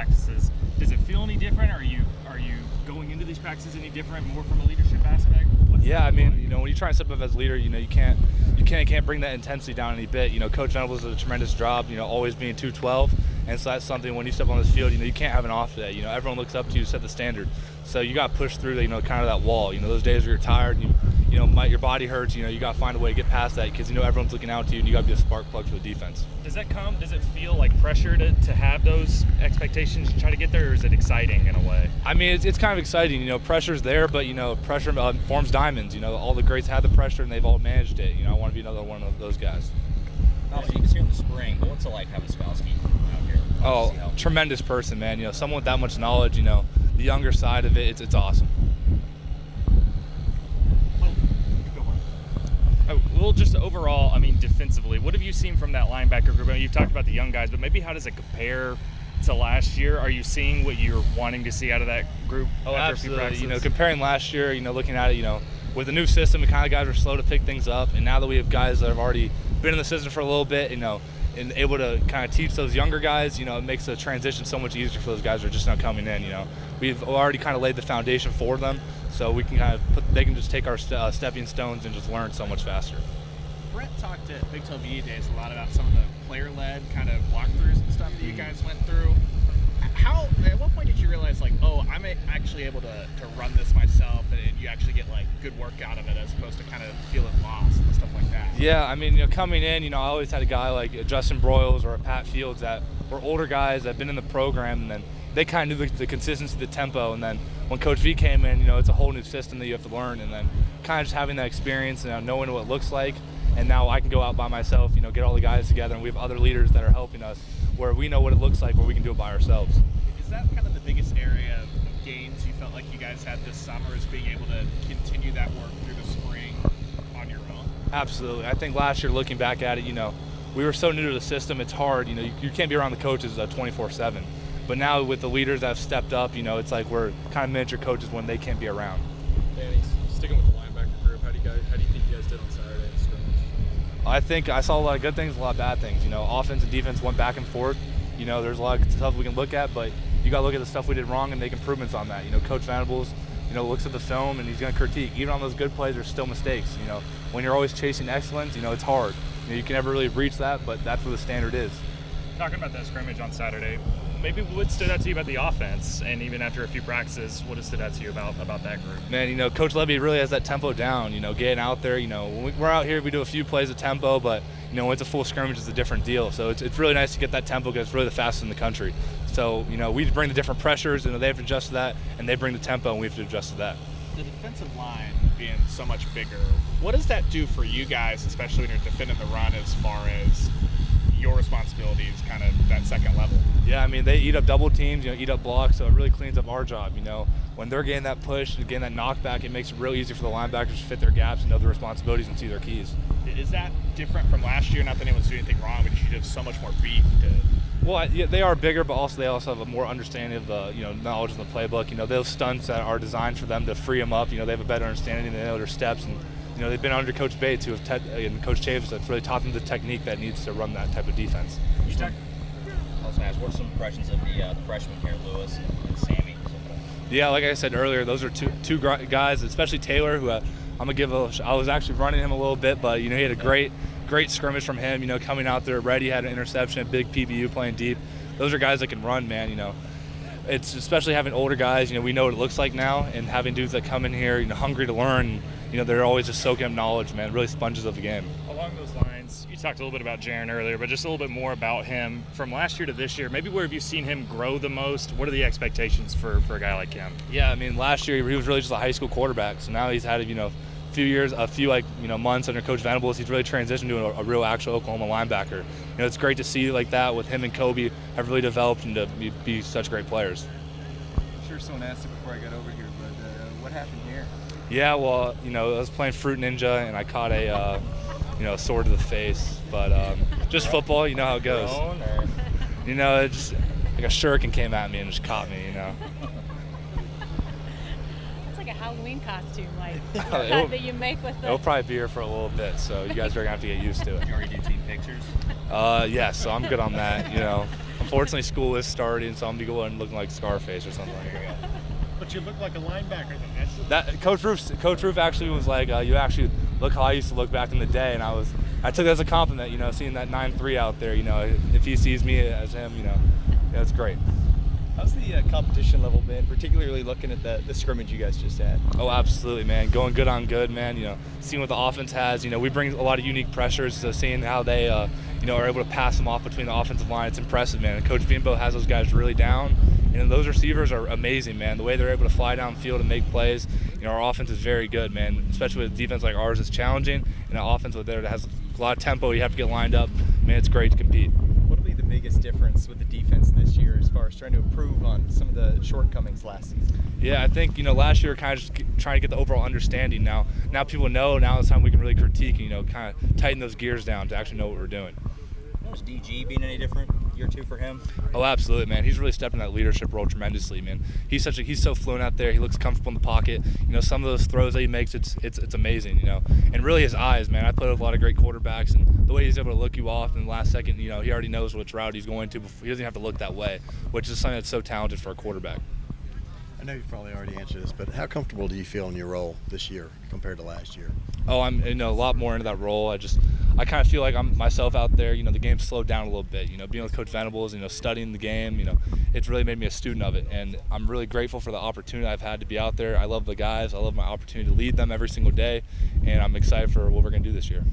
practices. Does it feel any different? Are you going into these practices any different, more from a leadership aspect? Yeah, I mean, when you try and step up as a leader, you can't bring that intensity down any bit. Coach Venables does a tremendous job, always being 212, and so that's something when you step on this field, you can't have an off day. Everyone looks up to you to set the standard. So you got to push through, kind of that wall. Those days where you're tired, and your body hurts. You got to find a way to get past that because everyone's looking out to you, and you got to be a spark plug for the defense. Does it feel like pressure to have those expectations to try to get there, or is it exciting in a way? I mean, it's kind of exciting. Pressure's there, but pressure forms diamonds. All the greats had the pressure, and they've all managed it. I want to be another one of those guys. Obviously, he was here in the spring, but what's it like having Skowski out here? Oh, tremendous person, man. Someone with that much knowledge. The younger side of it, it's awesome. Well, just overall, I mean, defensively, what have you seen from that linebacker group? I mean, you've talked about the young guys, but maybe how does it compare to last year? Are you seeing what you're wanting to see out of that group? Oh, after absolutely. A few practices? Comparing last year, looking at it, with the new system, the kind of guys are slow to pick things up, and now that we have guys that have already been in the system for a little bit, and able to kind of teach those younger guys, it makes the transition so much easier for those guys who are just now coming in. We've already kind of laid the foundation for them, so we can they can just take our stepping stones and just learn so much faster. Brett talked at Big 12 Media Days a lot about some of the player-led kind of walkthroughs and stuff that you guys went through. At what point did you realize, I'm actually able to run this myself, and you actually get, good work out of it as opposed to kind of feeling lost and stuff like that? Yeah, I mean, coming in, I always had a guy like Justin Broyles or Pat Fields that were older guys that have been in the program, and then they kind of knew the consistency, the tempo, and then when Coach V came in, it's a whole new system that you have to learn, and then kind of just having that experience and knowing what it looks like, and now I can go out by myself, get all the guys together, and we have other leaders that are helping us where we know what it looks like, where we can do it by ourselves. Is that kind of the biggest area of gains you felt like you guys had this summer, is being able to continue that work through the spring on your own? Absolutely. I think last year, looking back at it, we were so new to the system, it's hard. You can't be around the coaches 24/7. But now with the leaders that have stepped up, it's like we're kind of miniature coaches when they can't be around. Danny, sticking with the linebacker group, how do you think you guys did on Saturday in scrimmage? I think I saw a lot of good things, a lot of bad things. Offense and defense went back and forth. There's a lot of stuff we can look at, but you got to look at the stuff we did wrong and make improvements on that. Coach Venables, looks at the film and he's going to critique. Even on those good plays, there's still mistakes. When you're always chasing excellence, it's hard. You can never really reach that, but that's where the standard is. Talking about that scrimmage on Saturday, maybe what stood out to you about the offense, and even after a few practices, what has stood out to you about that group? Man, Coach Levy really has that tempo down, getting out there. When we're out here, we do a few plays of tempo, but, when it's a full scrimmage, it's a different deal. So it's really nice to get that tempo because it's really the fastest in the country. So, we bring the different pressures, and they have to adjust to that, and they bring the tempo, and we have to adjust to that. The defensive line being so much bigger, what does that do for you guys, especially when you're defending the run, as far as your responsibilities, kind of that second level? Yeah, I mean, they eat up double teams, eat up blocks, so it really cleans up our job. When they're getting that push and getting that knockback, it makes it real easy for the linebackers to fit their gaps and know their responsibilities and see their keys. Is that different from last year? Not that anyone's doing anything wrong, but you have so much more beef to... Well, yeah, they are bigger, but they also have a more understanding of the, knowledge of the playbook. Those stunts that are designed for them to free them up. They have a better understanding. They know their steps, and they've been under Coach Bates, and Coach Chavis, that's really taught them the technique that needs to run that type of defense. I was going to ask, what are some impressions of the freshmen here, Lewis and Sammy? Yeah, like I said earlier, those are two guys, especially Taylor, who I was actually running him a little bit, but he had a great scrimmage from him. Coming out there ready, had an interception, a big PBU playing deep. Those are guys that can run, man. It's especially having older guys. We know what it looks like now, and having dudes that come in here, hungry to learn. They're always just soaking up knowledge, man. Really sponges of the game. Along those lines, you talked a little bit about Jaron earlier, but just a little bit more about him from last year to this year. Maybe where have you seen him grow the most? What are the expectations for a guy like him? Yeah, I mean, last year he was really just a high school quarterback. So now he's had a few months under Coach Venables. He's really transitioned to a real actual Oklahoma linebacker. It's great to see like that with him and Kobe have really developed and to be such great players. I'm sure someone asked it before I got over here, but what happened here? Yeah, well, I was playing Fruit Ninja and I caught a sword to the face, but just football, how it goes. It just like a shuriken came at me and just caught me, It's like a Halloween costume, that you make with the... It'll probably be here for a little bit, so you guys are gonna have to get used to it. You already do team pictures? Yeah, so I'm good on that. I'm Unfortunately, school is starting, so I'm gonna be going looking like Scarface or something like that. But you look like a linebacker then. That Coach Roof actually was like, you actually look how I used to look back in the day, and I took it as a compliment, you know, seeing that 9'3" out there. You know, if he sees me as him, you know, yeah, it's great. How's the competition level been, particularly looking at the scrimmage you guys just had? Oh, absolutely, man. Going good on good, man. You know, seeing what the offense has. You know, we bring a lot of unique pressures, so seeing how they, you know, are able to pass them off between the offensive line, it's impressive, man. And Coach Bimbo has those guys really down, and those receivers are amazing, man. The way they're able to fly downfield and make plays. You know, our offense is very good, man. Especially with a defense like ours, it's challenging, and an offense with there that has a lot of tempo. You have to get lined up. Man, it's great to compete. What'll be the biggest difference with the defense this year as far as trying to improve on some of the shortcomings last season? Yeah, I think, you know, last year kind of just trying to get the overall understanding. Now people know. Now it's time we can really critique, you know, kind of tighten those gears down to actually know what we're doing. Was DG being any different year two for him? Oh, absolutely, man. He's really stepped in that leadership role tremendously, man. He's so fluent out there. He looks comfortable in the pocket. You know, some of those throws that he makes, it's amazing, you know. And really his eyes, man. I played with a lot of great quarterbacks, and the way he's able to look you off in the last second, you know, he already knows which route he's going to. He doesn't have to look that way, which is something that's so talented for a quarterback. I know you've probably already answered this, but how comfortable do you feel in your role this year compared to last year? Oh, I'm, you know, a lot more into that role. I kind of feel like I'm myself out there. You know, the game's slowed down a little bit. You know, being with Coach Venables, you know, studying the game, you know, it's really made me a student of it. And I'm really grateful for the opportunity I've had to be out there. I love the guys. I love my opportunity to lead them every single day. And I'm excited for what we're going to do this year.